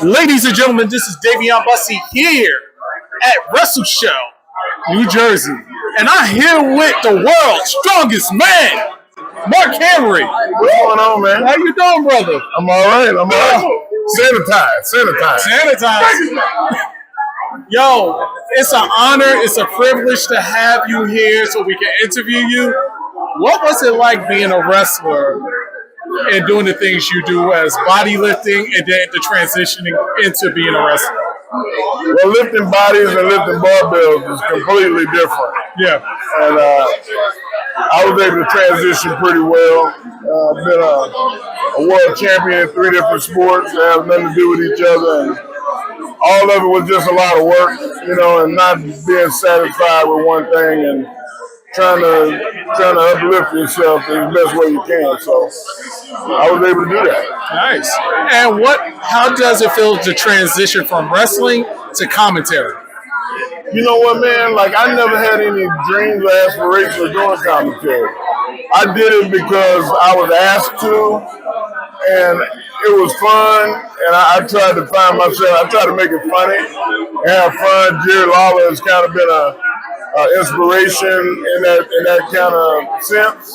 Ladies and gentlemen, this is Davion Bussey here at Wrestle Show, New Jersey. And I'm here with the world's strongest man, Mark Henry. What's going on, man? How you doing, brother? I'm all right. Sanitize. Yo, it's an honor, it's a privilege to have you here so we can interview you. What was it like being a wrestler and doing the things you do as bodybuilding and then the transitioning into being a wrestler? Well, lifting bodies and lifting barbells is completely different. Yeah. And I was able to transition pretty well. I've been a world champion in 3 different sports that have nothing to do with each other. And all of it was just a lot of work, and not being satisfied with one thing and trying to uplift yourself in the best way you can. So I was able to do that. Nice. And how does it feel to transition from wrestling to commentary? You know what, man? Like, I never had any dreams or aspirations of doing commentary. I did it because I was asked to, and it was fun, and I tried to find myself. I tried to make it funny and have fun. Jerry Lawler has kind of been a inspiration in that kind of sense.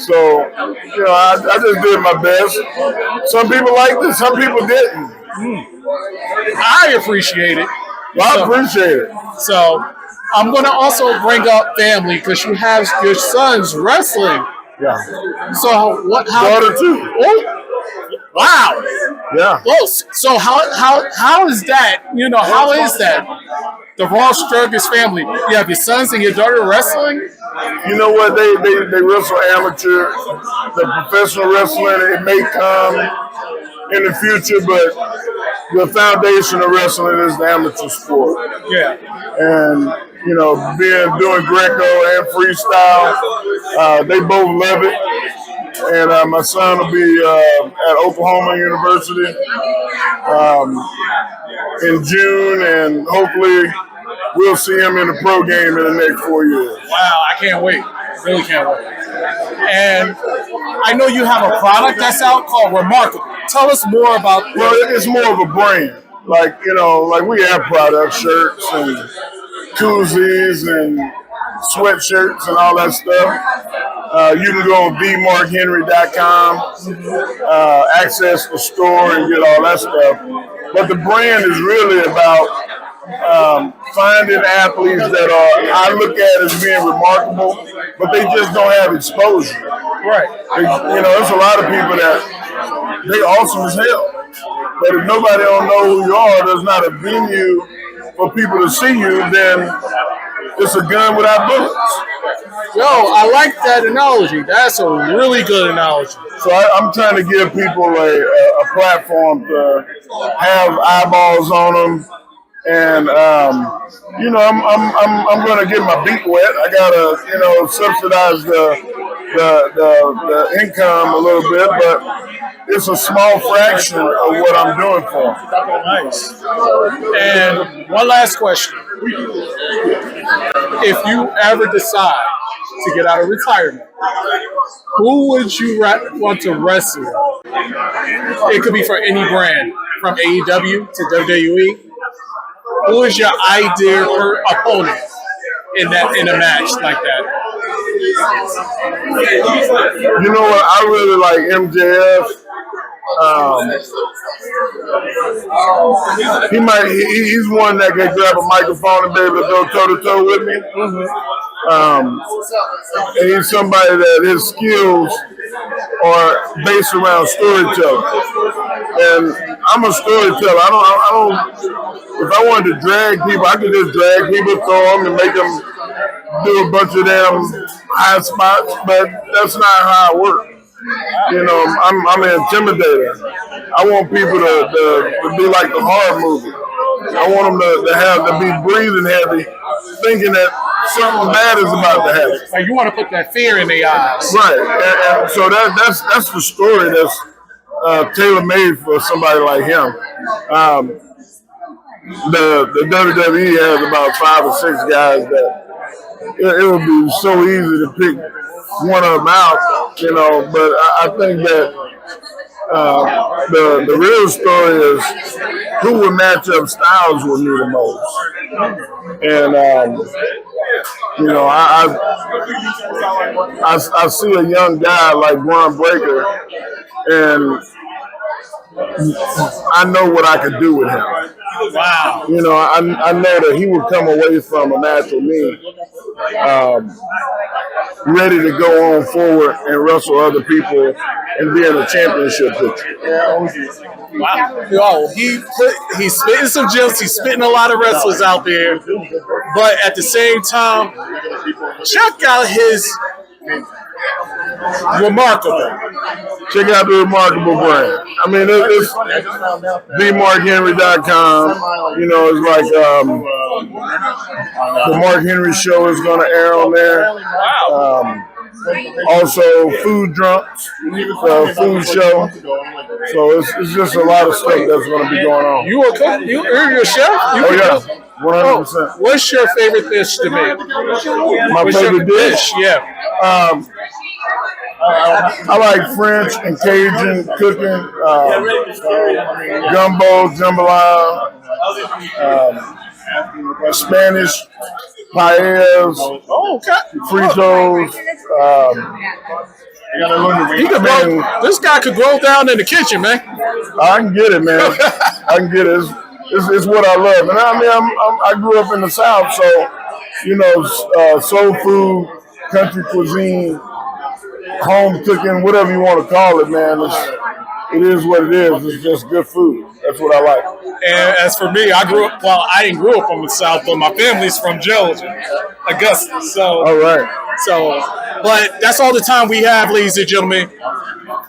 So, I just did my best. Some people liked it, some people didn't. I appreciate it. Well, I appreciate it. So, I'm going to also bring up family because you have your sons wrestling. Yeah. So, Daughter too. Oh, wow. Yeah. Well, so how is that? How is that? The Raw Strongest family. You have your sons and your daughter wrestling? You know what? They wrestle amateur. The professional wrestling, it may come in the future, but the foundation of wrestling is the amateur sport. Yeah. And, doing Greco and freestyle, they both love it. And my son will be at Oklahoma University in June, and hopefully we'll see him in the pro game in the next 4 years. Wow, I can't wait. Really can't wait. And I know you have a product that's out called Remarkable. Tell us more about that. Well, it's more of a brand. Like we have products, shirts and koozies and sweatshirts and all that stuff. You can go on bmarkhenry.com, access the store and get all that stuff. But the brand is really about finding athletes that I look at as being remarkable, but they just don't have exposure. Right. There's a lot of people that they awesome as hell. But if nobody don't know who you are, there's not a venue for people to see you, then it's a gun without bullets. Yo, I like that analogy. That's a really good analogy. So I'm trying to give people a platform to have eyeballs on them. And I'm going to get my beat wet. I gotta subsidize the income a little bit, but it's a small fraction of what I'm doing for them. Nice. And one last question: if you ever decide to get out of retirement, who would you want to wrestle? It could be for any brand, from AEW to WWE. Who is your ideal opponent in a match like that? You know what? I really like MJF. He's one that can grab a microphone and be able to go toe to toe with me. And he's somebody that his skills are based around storytelling. And I'm a storyteller. I don't. If I wanted to drag people, I could just drag people, throw them, and make them do a bunch of them high spots. But that's not how I work. I'm an intimidator. I want people to be like the horror movie. I want them to be breathing heavy, thinking that something bad is about to happen. Like, you want to put that fear in their eyes, right? And so that's the story that's tailor made for somebody like him. The WWE has about 5 or 6 guys that it would be so easy to pick one of them out, but I think that the real story is who would match up styles with me the most. And you know, I see a young guy like Braun Breaker, and I know what I could do with him. Wow. You know, I know that he would come away from a match with me ready to go on forward and wrestle other people and be in a championship picture. Wow. Yo, he's spitting some gems. He's spitting a lot of wrestlers out there. But at the same time, check out his Remarkable. Check out the Remarkable brand. I mean, it's themarkhenry.com. You know, it's like the Mark Henry show is going to air on there. Also, Food Drunks, food show. So it's just a lot of stuff that's going to be going on. You a cook? You're a chef? Oh, yeah. 100%. What's your favorite dish to make? My favorite dish? Yeah. I like French and Cajun cooking, gumbo, jambalaya, Spanish, paellas, fritos. This guy could grow down in the kitchen, man. I can get it, man. I can get it. It's what I love. And I mean, I grew up in the South, so, you know, soul food, country cuisine, home cooking, whatever you want to call it, man. It is what it is. It's just good food. That's what I like. And as for me, I didn't grow up in the South, but my family's from Georgia, Augusta. So, all right. So, but that's all the time we have, ladies and gentlemen.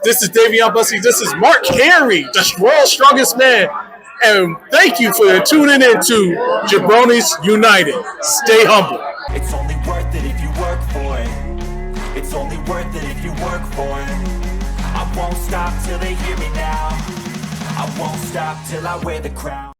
This is Davion Bussey. This is Mark Henry, the world's strongest man. And thank you for tuning in to Jabronis United. Stay humble. It's only worth it if you work for it. It's only worth it if you work for it. I won't stop till they hear me now. I won't stop till I wear the crown.